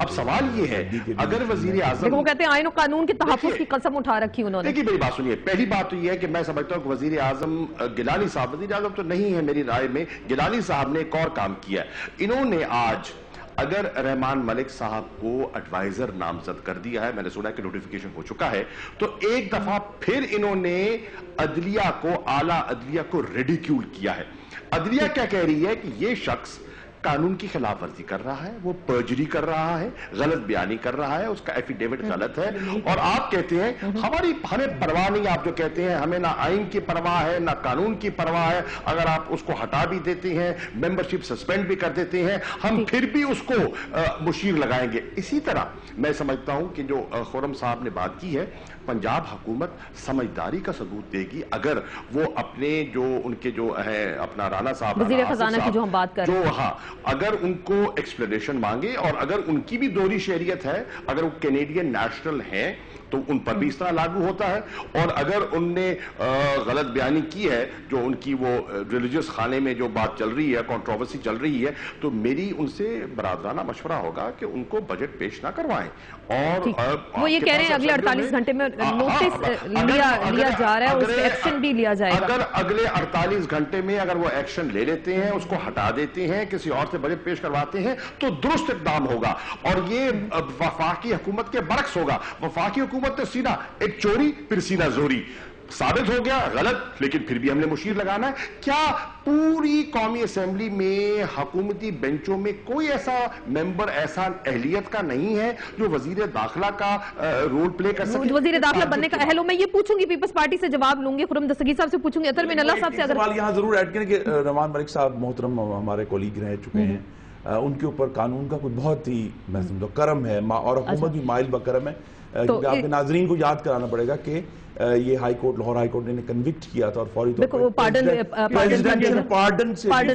اب سوال یہ ہے اگر وزیر اعظم وہ کہتے ہیں آئین و قانون کے تحفظ کی قسم اٹھا رکھی انہوں نے. دیکھیے میری بات سنیے, پہلی بات تو یہ ہے کہ میں سمجھتا ہوں کہ وزیر اعظم گیلانی صاحب, وزیر اعظم تو نہیں ہے میری رائے میں, گیلانی صاحب نے ایک اور کام کیا ہے. انہوں نے آج اگر رحمان ملک صاحب کو ایڈوائزر نامزد کر دیا ہے, میں نے سنا کہ نوٹیفیکیشن ہو چکا ہے, تو ایک دفعہ پھر انہوں نے عدلیہ کو, اعلیٰ عدلیہ کو ریڈیکیول کیا ہے. عدلیہ کیا کہہ رہی ہے کہ یہ شخص قانون کی خلاف ورزی کر رہا ہے, وہ پرجری کر رہا ہے, غلط بیانی کر رہا ہے, اس کا ایفیڈیوٹ غلط ہے, اور آپ کہتے ہیں ہمیں پرواہ نہیں. آپ جو کہتے ہیں ہمیں نہ آئین کی پرواہ ہے نہ قانون کی پرواہ ہے, اگر آپ اس کو ہٹا بھی دیتے ہیں, ممبرشپ سسپینڈ بھی کر دیتے ہیں, ہم پھر بھی اس کو مشیر لگائیں گے. اسی طرح میں سمجھتا ہوں کہ جو خرم صاحب نے بات کی ہے, پنجاب حکومت سمجھداری کا ثبوت دے گی اگر وہ اپنے جو ان کے جو ہے اپنا رانا صاحب, وزیر خزانہ کی جو ہم بات کر رہے ہیں, ہاں, اگر ان کو ایکسپلینیشن مانگے, اور اگر ان کی بھی دوہری شہریت ہے, اگر وہ کینیڈین نیشنل ہیں تو ان پر بھی اس طرح لاگو ہوتا ہے, اور اگر ان نے غلط بیانی کی ہے, جو ان کی وہ ریلیجیس خانے میں جو بات چل رہی ہے, کنٹروورسی چل رہی ہے, تو میری ان سے برادرانہ مشورہ ہوگا کہ ان کو بجٹ پیش نہ کروائیں. اور وہ یہ کہہ رہے ہیں اگلے 48 گھنٹے میں نوٹس لیا جا رہا ہے, اس پہ ایکشن بھی لیا جائے گا. اگر اگلے 48 گھنٹے میں اگر وہ ایکشن لے لیتے ہیں, اس کو ہٹا دیتے ہیں, کسی اور سے بجٹ پیش کرواتے ہیں, تو درست اقدام ہوگا. اور یہ وفاقی حکومت کے برعکس ہوگا. وفاقی حکومت تو سیدھا ایک چوری پھر سیدھا زوری, ثابت ہو گیا غلط, لیکن پھر بھی ہم نے مشیر لگانا ہے. کیا پوری قومی اسمبلی میں حکومتی بینچوں میں کوئی ایسا ممبر ایسا اہلیت کا نہیں ہے جو وزیر داخلہ کا رول پلے کر سکے, وزیر داخلہ بننے کا اہل ہو؟ میں یہ پوچھوں گی, پیپلز پارٹی سے جواب لوں گی, خرم دستگیر صاحب سے پوچھوں گی, اطہر من اللہ صاحب سے. اگر سوال یہاں ضرور ایڈ کریں کہ رحمان ملک صاحب محترم ہمارے کولیگ رہ چکے ہیں, ان کے اوپر قانون کا کوئی بہت ہی میں سمجھتا ہوں کرم ہے, اور حکومت بھی مائل بکرم ہے. کیونکہ آپ کے ناظرین کو یاد کرانا پڑے گا کہ یہ high court, Lahore high court نے کنوکٹ کیا تھا, اور فوری طور پر پارڈن سے پہلے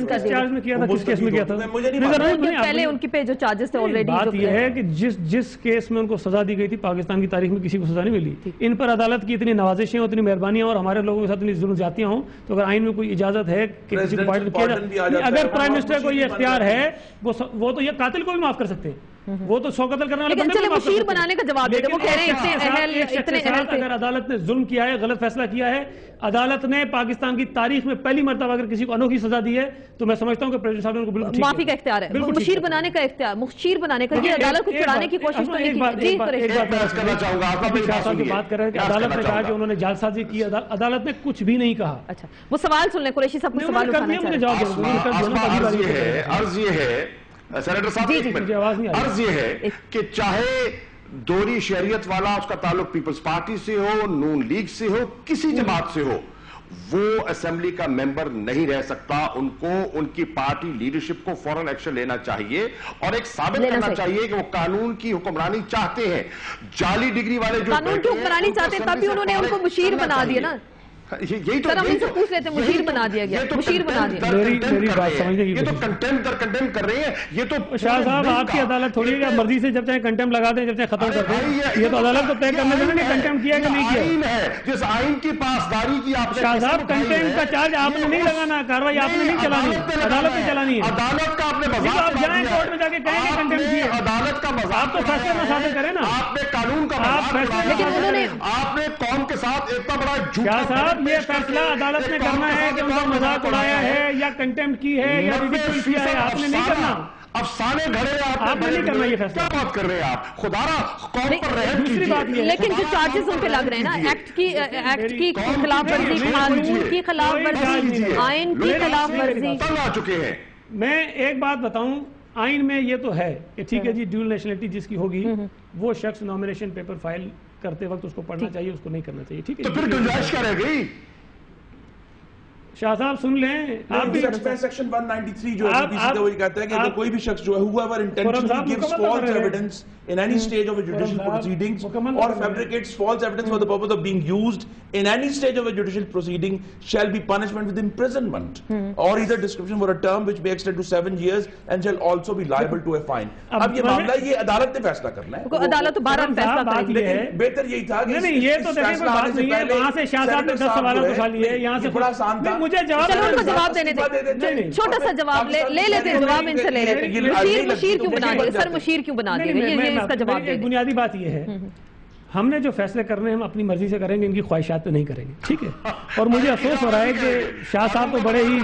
ان کی پہ جو چارجز تھے آلریڈی. بات یہ ہے کہ جس کیس میں ان کو سزا دی گئی تھی, پاکستان کی تاریخ میں کسی کو سزا نہیں ملی. ان پر عدالت کی اتنی نوازشیں, اتنی مہربانیاں, اور ہمارے لوگوں کے ساتھ اتنی ظلم زیادتیاں ہوں, تو اگر آئین میں کوئی اجازت ہے کہ کسی کو پارڈن کیا جائے, اگر پرائم منسٹر کو یہ اختیار ہے, وہ تو یہ قاتل کو بھی معاف کر سکتے ہیں, وہ تو 100 قتل کرنے والے بندے کو مشیر بنانے کا جواب دے دیں. وہ کہہ رہے ہیں اتنے اہل تھے. اگر عدالت نے ظلم کیا ہے, غلط فیصلہ کیا ہے, عدالت نے پاکستان کی تاریخ میں پہلی مرتبہ اگر کسی کو انوکھی سزا دی ہے, تو میں سمجھتا ہوں کہ پریزیڈنٹ صاحب نے ان کو بالکل معافی کا اختیار ہے, مشیر بنانے کا اختیار, مشیر بنانے کا, یہ عدالت کو چڑھانے کی کوشش تو نہیں کی. ایک بات کرنا چاہوں گا, آپ بات کر رہے ہیں کہ عدالت نے کہا کہ انہوں نے جعلسازی کی, عدالت نے کچھ بھی نہیں کہا. اچھا, وہ سوال سن لیں, قریشی صاحب کو سوال اٹھانا چاہیے. عرض یہ ہے سینیٹر صاحب, عرض یہ ہے کہ چاہے دوہری شہریت والا, اس کا تعلق پیپلز پارٹی سے ہو, نون لیگ سے ہو, کسی جماعت سے ہو, وہ اسمبلی کا ممبر نہیں رہ سکتا. ان کو ان کی پارٹی لیڈرشپ کو فوراً ایکشن لینا چاہیے, اور ایک ثابت کرنا چاہیے کہ وہ قانون کی حکمرانی چاہتے ہیں. جعلی ڈگری والے جو قانون کی حکمرانی چاہتے ہیں, تبھی انہوں نے ان کو مشیر بنا دیا نا. یہی تو ہم ان سے پوچھ لیتے ہیں, مشیر بنا دیا گیا, مشیر بنا دیا. میری بات سمجھنے کی یہ تو کنٹیم در کنٹیم کر رہے ہیں. یہ تو شاہ صاحب آپ کی عدالت تھوڑی ہے کہ مرضی سے جب چاہے کنٹیم لگا دیں, جب چاہے ختم کر دیں. یہ تو عدالت کو طے کرنے دینا کہ کنٹیم کیا کہ نہیں کیا. آئین ہے, جس آئین کی پاسداری کی آپ نے, شاہ صاحب کنٹیم کا چارج آپ نے نہیں لگانا, کاروائی آپ نے نہیں چلانی, عدالت نے چلانی ہے. عدالت کا آپ نے مذاق, آپ جائیں کورٹ میں جا کے کہیں کہ کنٹیم کی ہے, عدالت کا مذاق, آپ تو فیصلے میں صادر کریں نا, آپ نے قانون کا مذاق, لیکن انہوں نے, آپ نے قوم کے ساتھ اتنا بڑا جھوٹ. شاہ صاحب یہ فیصلہ عدالت نے کرنا ہے کہ ان کا مذاق اڑایا ہے یا کنٹیمپٹ کی ہے یا ریڈیکل کیا ہے, آپ نے نہیں کرنا. افسانے گھڑے آپ نے نہیں کرنا یہ فیصلہ. کیا بات کر رہے ہیں آپ, خدا را قوم پر رحم کیجیے. لیکن جو چارجز ان پہ لگ رہے ہیں نا, ایکٹ کی خلاف ورزی, قانون کی خلاف ورزی, آئین کی خلاف ورزی, آ چکے ہیں. میں ایک بات بتاؤں, آئین میں یہ تو ہے کہ ٹھیک ہے جی, ڈیول نیشنلٹی جس کی ہوگی وہ شخص نامینیشن پیپر فائل کرتے وقت اس کو پڑھنا چاہیے, اس کو نہیں کرنا چاہیے. ٹھیک ہے, تو پھر گنجائش کیا رہ گئی. شاہ صاحب سن لیں, آپ بھی سیکشن 193 جو ہے وہ کہتا ہے کہ اگر کوئی بھی شخص جو ہے whoever intentionally gives false evidence in any stage of a judicial proceedings or fabricates false evidence for the purpose of being used in any stage of a judicial proceeding shall be punishment with imprisonment or either description for a term which may extend to 7 years and shall also be liable to a fine. اب یہ معاملہ یہ عدالت نے فیصلہ کرنا ہے, عدالت بارہ فیصلہ کرے گی. بہتر یہی تھا کہ نہیں, یہ تو دیکھیں بات نہیں ہے, وہاں سے شاہ صاحب نے 10 سوالات اٹھا لیے, یہاں سے بڑا آسان تھا. مجھے جواب چلو ان کو جواب دینے دیں, چھوٹا سا جواب لے لیتے ہیں, جواب ان سے لے لیتے ہیں. مشیر کیوں بنا دے سر, مشیر کیوں بنا دے یہ اس کا جواب دے. بنیادی بات یہ ہے, ہم نے جو فیصلے کرنے ہیں ہم اپنی مرضی سے کریں گے, ان کی خواہشات پہ نہیں کریں گے, ٹھیک ہے. اور مجھے افسوس ہو رہا ہے کہ شاہ صاحب تو بڑے ہی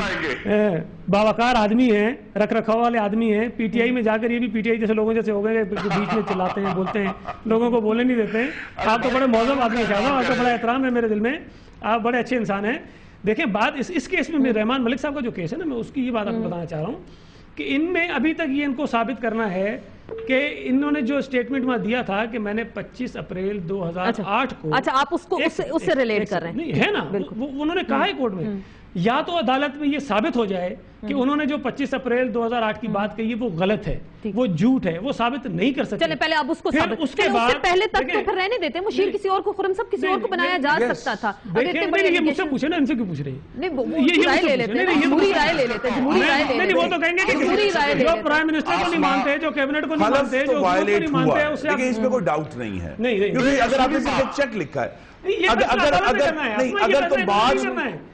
باوقار آدمی ہیں, رکھ رکھاؤ والے آدمی ہیں. پی ٹی آئی میں جا کر یہ بھی پی ٹی آئی جیسے لوگوں جیسے ہو گئے بیچ میں چلاتے ہیں, بولتے ہیں, لوگوں کو بولنے نہیں دیتے ہیں. آپ تو بڑے مہذب آدمی ہیں شاہ صاحب, آپ کا بڑا احترام ہے میرے دل میں, آپ بڑے اچھے انسان ہیں. دیکھیں بات اس کیس میں رحمان ملک صاحب کا جو کیس ہے نا, میں اس کی یہ بات آپ کو بتانا چاہ رہا ہوں کہ ان میں ابھی تک یہ ان کو ثابت کرنا ہے کہ انہوں نے جو اسٹیٹمنٹ میں دیا تھا کہ میں نے 25 اپریل 2008 کو, اچھا آپ اس کو اس سے ریلیٹ کر رہے ہیں, نہیں ہے نا, انہوں نے کہا ہے کورٹ میں, یا تو عدالت میں یہ ثابت ہو جائے کہ انہوں نے جو 25 اپریل 2008 کی بات کہی ہے وہ غلط ہے, وہ جھوٹ ہے, وہ ثابت نہیں کر سکتے. چلے پہلے اب اس کو ثابت, اس کے پہلے تک تو پھر رہنے دیتے, مشیر کسی اور کو, خرم صاحب کسی اور کو بنایا جا سکتا تھا. یہ مجھ سے پوچھے نا, ان سے کیوں پوچھ رہے ہیں؟ جمہوری رائے لے لیتے, جمہوری رائے لے لیتے, جمہوری رائے لے لیتے. وہ تو کہیں گے کہ جو پرائم منسٹر کو نہیں مانتے, جو کیبنٹ کو نہیں مانتے, جو حکومت کو نہیں مانتے, اس سے اس میں کوئی ڈاؤٹ نہیں ہے. نہیں, اگر آپ نے صرف چیک لکھا ہے, اگر تو بات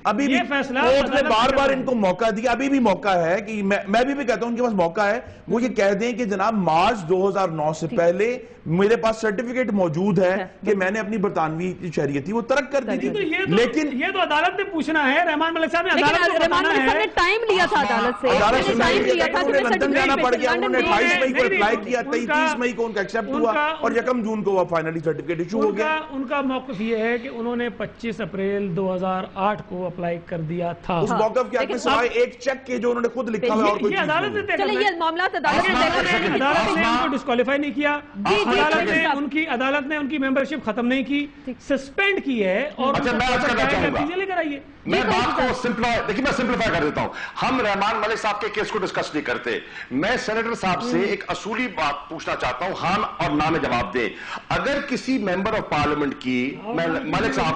ابھی بھی کورٹ نے بار بار ان کو موقع دیا, ابھی بھی موقع ہے کہ میں بھی کہتا ہوں ان کے پاس موقع ہے, وہ یہ کہہ دیں کہ جناب مارچ 2009 سے پہلے میرے پاس سرٹیفکیٹ موجود ہے کہ میں نے اپنی برطانوی شہریت تھی وہ ترک کر دی تھی. لیکن یہ تو عدالت نے پوچھنا ہے, رحمان ملک صاحب نے رحمان ملک صاحب نے ٹائم لیا تھا عدالت سے, ٹائم لیا تھا کہ لندن جانا پڑ گیا, انہوں نے 28 مئی کو اپلائی کیا, 30 مئی کو ان کا ایکسپٹ ہوا اور 1 جون کو وہ فائنلی سرٹیفکیٹ ایشو ہو گیا. ان کا موقف یہ ہے کہ انہوں نے 25 اپریل 2008 کو اپلائی کر دیا تھا. اس موقف کے آپ سوائے ایک چیک کے جو انہوں نے خود لکھا ہوا, اور کوئی عدالت نے چلے یہ معاملات عدالت نے ان کو ڈسکوالیفائی نہیں کیا, عدالت نے ان کی ممبرشپ ختم نہیں کی, سسپینڈ کی ہے. اور لے کر آئیے, میں بات کو سمپلیفائی کر دیتا ہوں. ہم رحمان ملک صاحب کے کیس کو ڈسکس نہیں کرتے, میں سینیٹر صاحب سے ایک اصولی بات پوچھنا چاہتا ہوں, ہاں اور نہ میں جواب دیں. اگر کسی ممبر آف پارلیمنٹ کی, ملک صاحب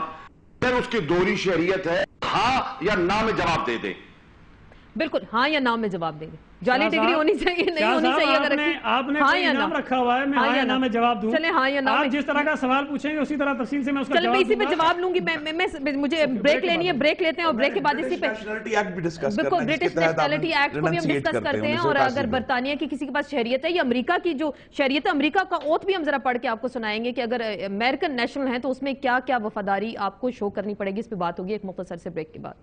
اگر اس کی دوہری شہریت ہے, ہاں یا نہ میں جواب دے دیں. بالکل ہاں یا نہ میں جواب دیں گے. جعلی ڈگری ہونی چاہیے, نہیں ہونی چاہیے. اگر آپ نے کوئی انعام رکھا ہوا ہے, میں ہاں یا نہ میں جواب دوں. چلے ہاں یا نہ, آپ جس طرح کا سوال پوچھیں گے اسی طرح تفصیل سے میں اس کا جواب دوں گا. اسی پہ جواب لوں گی. مجھے بریک لینی ہے, بریک لیتے ہیں, اور بریک کے بعد اسی پہ بالکل برٹش نیشنلٹی ایکٹ کو بھی ہم ڈسکس کرتے ہیں. اور اگر برطانیہ کی کسی کے پاس شہریت ہے, یا امریکہ کی جو شہریت ہے, امریکہ کا اوتھ بھی ہم ذرا پڑھ کے آپ کو سنائیں گے کہ اگر امریکن نیشنل ہیں تو اس میں کیا کیا وفاداری آپ کو شو کرنی پڑے گی. اس پہ بات ہوگی ایک مختصر سے بریک کے بعد.